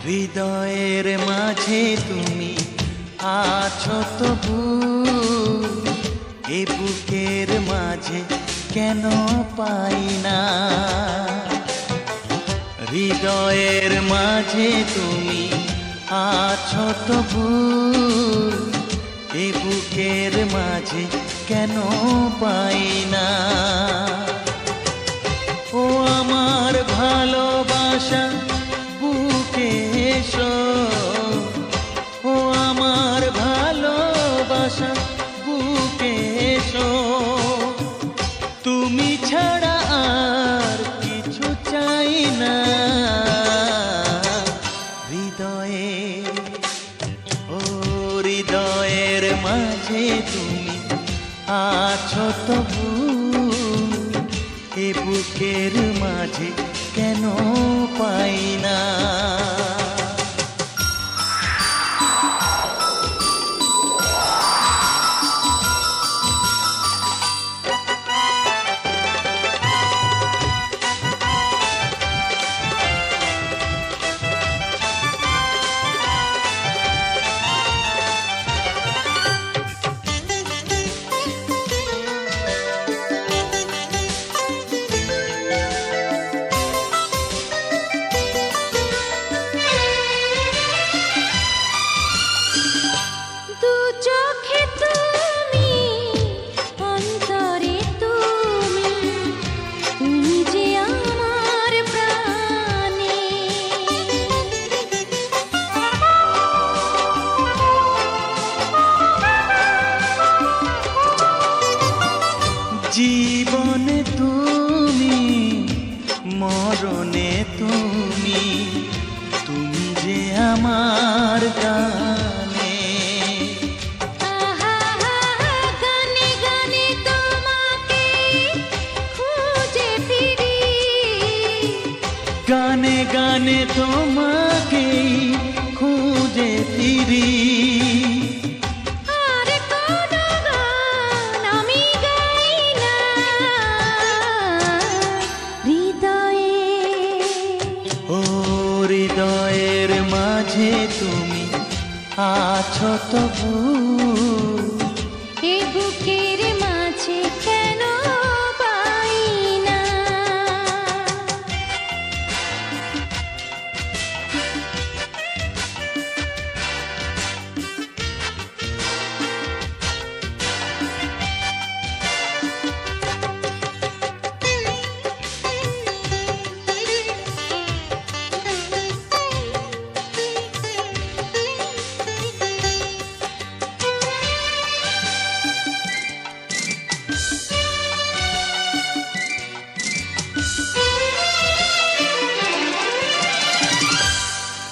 হৃদয়ের মাঝে তুমি আছো তবু, এ বুকের মাঝে কেন পাই না। হৃদয়ের মাঝে তুমি আছো তবু, এ বুকের মাঝে কেন পাই না। ও আমার ভালোবাসা বুকে এসো, ও আমার ভালোবাসা বুকে এসো। তুমি ছাড়া আর কিছু চাই না। হৃদয়ে, ও হৃদয়ের মাঝে তুমি আছো তবু, এ বুকের মাঝে কেন পাই না। জীবনে তুমি, মরণে তুমি, তুমি যে আমার গানে। গানে গানে তোমাকে খুঁজে ফিরি, গানে গানে তোমাকে খুঁজে ফিরি। হৃদয়ের মাঝে তুমি আছো তবু, এ বুকের মাঝে কেন পাই না।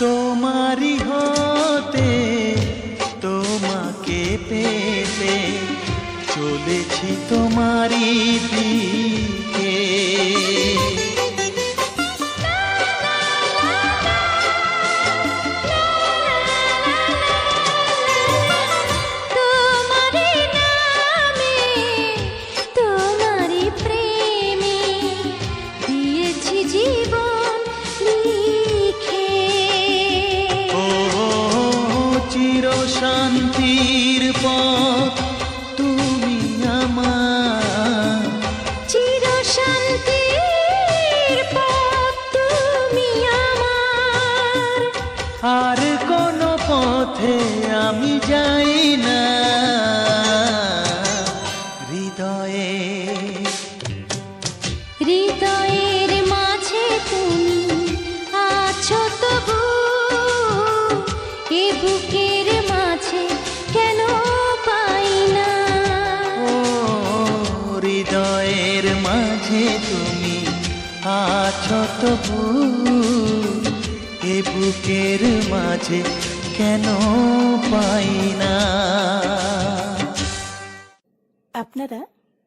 তোমারি হতে তোমাকে পেতে চলেছি তোমারি দিকে। তোমারি নামে তোমারি প্রেমে দিয়েছি জীবন লিখে। চির শান্তির পথ তুমি আমার, চির শান্তির পথ তুমি আমার। আর কোন পথে আমি যাই না। হৃদয়ে, হৃদয়ের মাঝে তুমি আছো তবু, এ বুকের মাঝে কেন পাই না। ও হৃদয়ের মাঝে তুমি আছো তবু, এ বুকের মাঝে কেন পাই না। আপনারা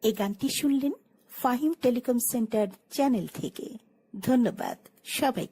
এই গানটি শুনলেন ফাহিম টেলিকম সেন্টার চ্যানেল থেকে। ধন্যবাদ সবাই।